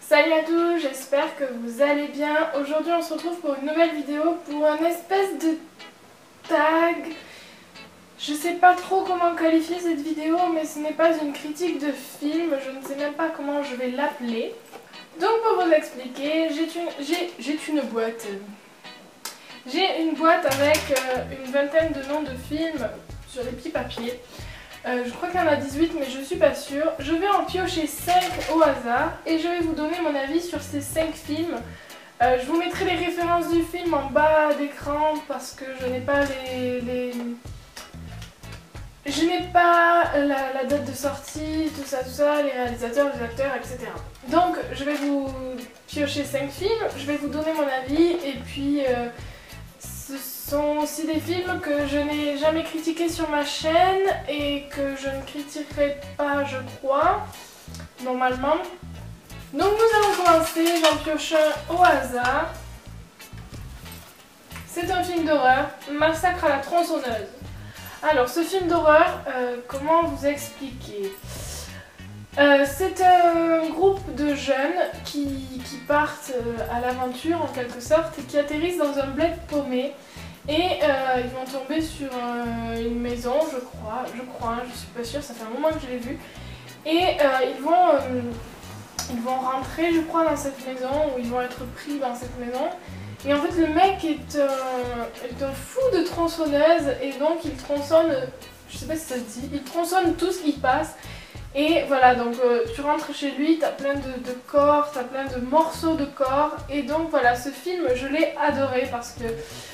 Salut à tous, j'espère que vous allez bien. Aujourd'hui on se retrouve pour une nouvelle vidéo pour un espèce de tag. Je sais pas trop comment qualifier cette vidéo, mais ce n'est pas une critique de film, je ne sais même pas comment je vais l'appeler. Donc pour vous expliquer, j'ai une boîte. J'ai une boîte avec une vingtaine de noms de films sur des petits papiers. Je crois qu'il y en a 18 mais je suis pas sûre. Je vais en piocher 5 au hasard et je vais vous donner mon avis sur ces 5 films. Je vous mettrai les références du film en bas d'écran parce que je n'ai pas je n'ai pas la date de sortie, tout ça, les réalisateurs, les acteurs, etc. Donc je vais vous piocher 5 films, je vais vous donner mon avis et puis ce sont aussi des films que je n'ai jamais critiqués sur ma chaîne et que je ne critiquerai pas, je crois, normalement. Donc nous allons commencer, j'en pioche un au hasard. C'est un film d'horreur, Massacre à la tronçonneuse. Alors ce film d'horreur, comment vous expliquer ? C'est un groupe de jeunes qui partent à l'aventure en quelque sorte et qui atterrissent dans un bled paumé et ils vont tomber sur une maison, je crois, je suis pas sûre, ça fait un moment que je l'ai vu, et ils vont rentrer, je crois, dans cette maison, ou ils vont être pris dans cette maison. Et en fait le mec est un fou de tronçonneuse et donc il tronçonne, je sais pas si ça se dit, il tronçonne tout ce qui passe. Et voilà, donc tu rentres chez lui, t'as plein de corps, t'as plein de morceaux de corps. Et donc voilà, ce film, je l'ai adoré parce que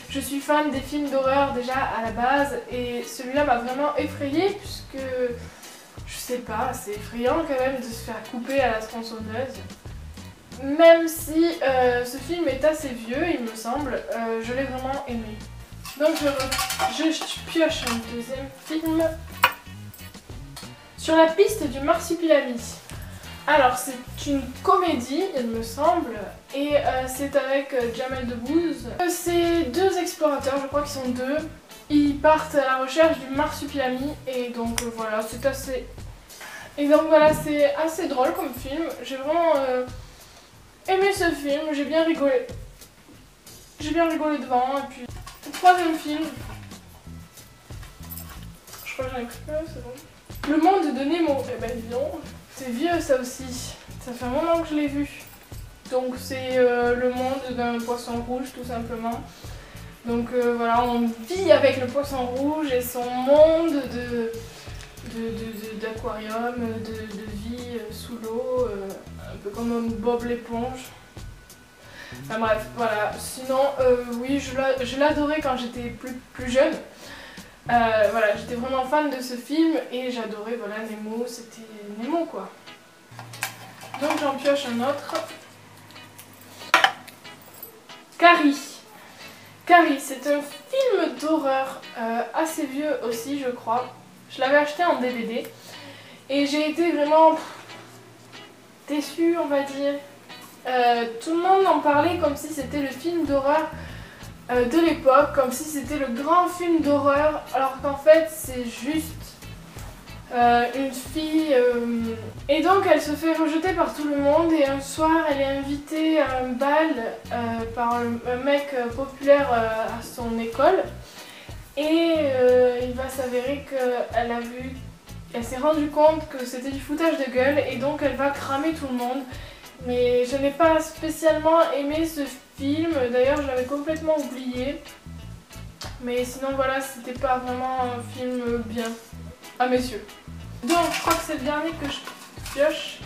je suis fan des films d'horreur déjà à la base. Et celui-là m'a vraiment effrayée puisque, je sais pas, c'est effrayant quand même de se faire couper à la tronçonneuse. Même si ce film est assez vieux, il me semble, je l'ai vraiment aimé. Donc je pioche un deuxième film. Sur la piste du marsupilami. Alors c'est une comédie, il me semble, et c'est avec Jamel Debbouze. C'est deux explorateurs, je crois qu'ils sont deux. Ils partent à la recherche du marsupilami et donc voilà, c'est assez... Et donc voilà, c'est assez drôle comme film. J'ai vraiment aimé ce film, j'ai bien rigolé. J'ai bien rigolé devant. Et puis, le troisième film. Je crois que j'en ai pris un, c'est bon. Le monde de Nemo, eh ben dis donc, c'est vieux ça aussi, ça fait un moment que je l'ai vu. Donc c'est le monde d'un poisson rouge tout simplement. Donc voilà, on vit avec le poisson rouge et son monde d'aquarium, de vie sous l'eau, un peu comme un Bob l'éponge. Enfin bref, voilà, sinon oui, je l'adorais quand j'étais plus jeune. Voilà, j'étais vraiment fan de ce film et j'adorais, voilà, Nemo, c'était Nemo quoi. Donc j'en pioche un autre. Carrie. Carrie, c'est un film d'horreur assez vieux aussi, je crois. Je l'avais acheté en DVD et j'ai été vraiment déçue, on va dire. Tout le monde en parlait comme si c'était le film d'horreur de l'époque, comme si c'était le grand film d'horreur, alors qu'en fait c'est juste une fille et donc elle se fait rejeter par tout le monde et un soir elle est invitée à un bal par un mec populaire à son école et il va s'avérer elle s'est rendue compte que c'était du foutage de gueule et donc elle va cramer tout le monde. Mais je n'ai pas spécialement aimé ce film, d'ailleurs je l'avais complètement oublié. Mais sinon voilà, c'était pas vraiment un film bien, à mes yeux. Donc je crois que c'est le dernier que je pioche.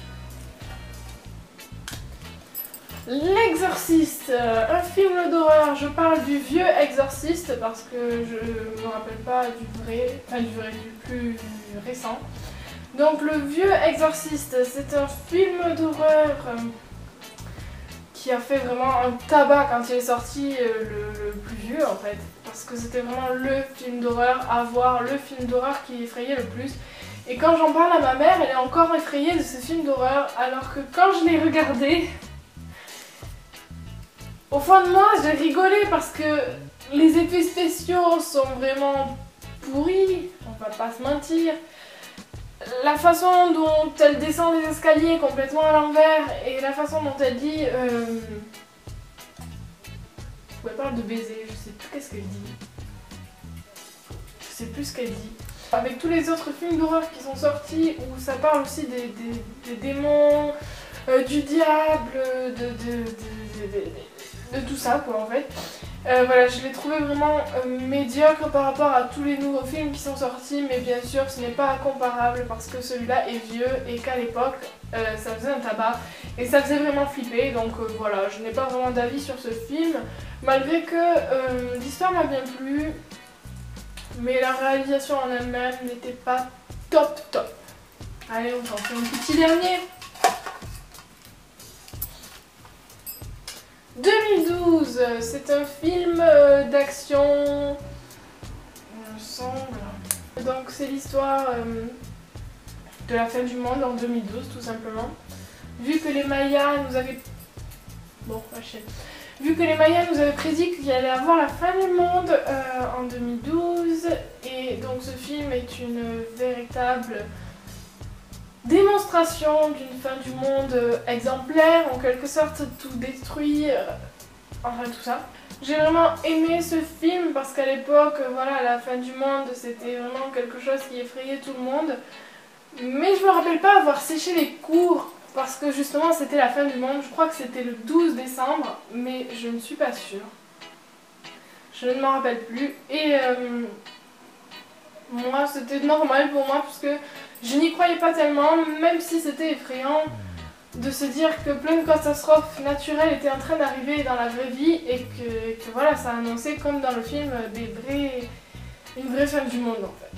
L'Exorciste, un film d'horreur. Je parle du vieux Exorciste parce que je me rappelle pas du plus récent. Donc le vieux Exorciste, c'est un film d'horreur qui a fait vraiment un tabac quand il est sorti, le plus vieux en fait. Parce que c'était vraiment le film d'horreur à voir, le film d'horreur qui effrayait le plus. Et quand j'en parle à ma mère, elle est encore effrayée de ce film d'horreur, alors que quand je l'ai regardé, au fond de moi j'ai rigolé parce que les effets spéciaux sont vraiment pourris, on va pas se mentir. la façon dont elle descend les escaliers complètement à l'envers et la façon dont elle dit... elle parle de baiser, je sais plus qu'est-ce qu'elle dit. Je sais plus ce qu'elle dit. Avec tous les autres films d'horreur qui sont sortis où ça parle aussi des démons, du diable, de tout ça quoi en fait. Voilà, je l'ai trouvé vraiment médiocre par rapport à tous les nouveaux films qui sont sortis, mais bien sûr ce n'est pas comparable parce que celui-là est vieux et qu'à l'époque ça faisait un tabac et ça faisait vraiment flipper, donc voilà, je n'ai pas vraiment d'avis sur ce film, malgré que l'histoire m'a bien plu, mais la réalisation en elle-même n'était pas top. Allez, on s'en fait un petit dernier. 2012, c'est un film d'action, il me semble. Donc c'est l'histoire de la fin du monde en 2012 tout simplement. Vu que les Mayas nous avaient... Bon, vu que les Mayas nous avaient prédit qu'il y allait avoir la fin du monde en 2012, et donc ce film est une véritable démonstration d'une fin du monde exemplaire, en quelque sorte tout détruit, enfin tout ça. J'ai vraiment aimé ce film parce qu'à l'époque, voilà, la fin du monde c'était vraiment quelque chose qui effrayait tout le monde. Mais je me rappelle pas avoir séché les cours parce que justement c'était la fin du monde, je crois que c'était le 12 décembre, mais je ne suis pas sûre. Je ne m'en rappelle plus. Et moi c'était normal pour moi parce que je n'y croyais pas tellement, même si c'était effrayant de se dire que plein de catastrophes naturelles étaient en train d'arriver dans la vraie vie et que voilà, ça annonçait comme dans le film une vraie fin du monde en fait.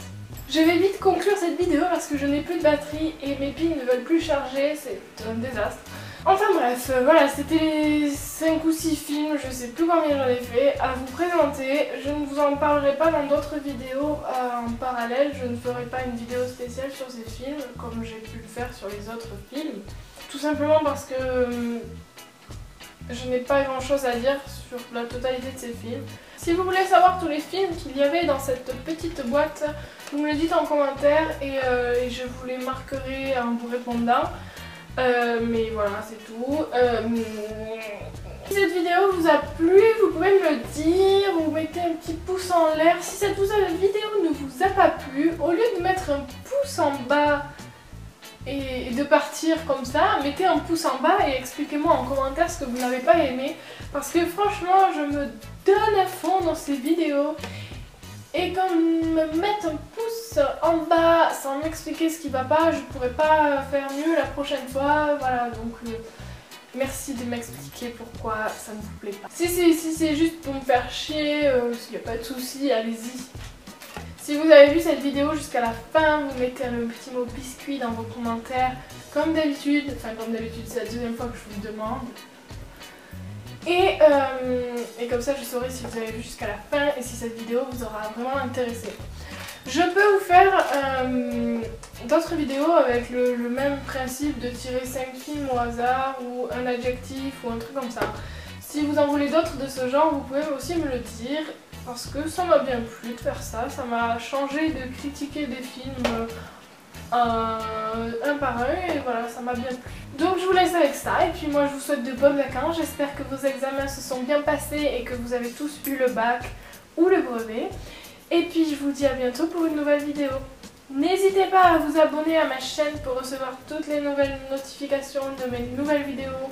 Je vais vite conclure cette vidéo parce que je n'ai plus de batterie et mes piles ne veulent plus charger, c'est un désastre. Enfin bref, voilà, c'était les 5 ou 6 films, je sais plus combien j'en ai fait, à vous présenter. Je ne vous en parlerai pas dans d'autres vidéos en parallèle, je ne ferai pas une vidéo spéciale sur ces films comme j'ai pu le faire sur les autres films. Tout simplement parce que je n'ai pas grand chose à dire sur la totalité de ces films. Si vous voulez savoir tous les films qu'il y avait dans cette petite boîte, vous me le dites en commentaire et je vous les marquerai en vous répondant. Mais voilà, c'est tout. Si cette vidéo vous a plu, vous pouvez me le dire ou mettez un petit pouce en l'air. Si cette vidéo ne vous a pas plu, au lieu de mettre un pouce en bas et de partir comme ça, mettez un pouce en bas et expliquez-moi en commentaire ce que vous n'avez pas aimé. Parce que franchement, je me donne à fond dans ces vidéos. Et quand me mettre un pouce en bas sans m'expliquer ce qui va pas, je pourrais pas faire mieux la prochaine fois. Voilà, donc merci de m'expliquer pourquoi ça ne vous plaît pas. Si c'est juste pour me faire chier, s'il n'y a pas de souci, allez-y. Si vous avez vu cette vidéo jusqu'à la fin, vous mettez le petit mot biscuit dans vos commentaires, comme d'habitude. Enfin, comme d'habitude, c'est la deuxième fois que je vous le demande. Et comme ça je saurai si vous avez vu jusqu'à la fin et si cette vidéo vous aura vraiment intéressé. Je peux vous faire d'autres vidéos avec le même principe de tirer 5 films au hasard ou un adjectif ou un truc comme ça. Si vous en voulez d'autres de ce genre, vous pouvez aussi me le dire parce que ça m'a bien plu de faire ça. Ça m'a changé de critiquer des films un par un et voilà, ça m'a bien plu. Donc je vous laisse avec ça et puis moi je vous souhaite de bonnes vacances. J'espère que vos examens se sont bien passés et que vous avez tous eu le bac ou le brevet. Et puis je vous dis à bientôt pour une nouvelle vidéo. N'hésitez pas à vous abonner à ma chaîne pour recevoir toutes les nouvelles notifications de mes nouvelles vidéos.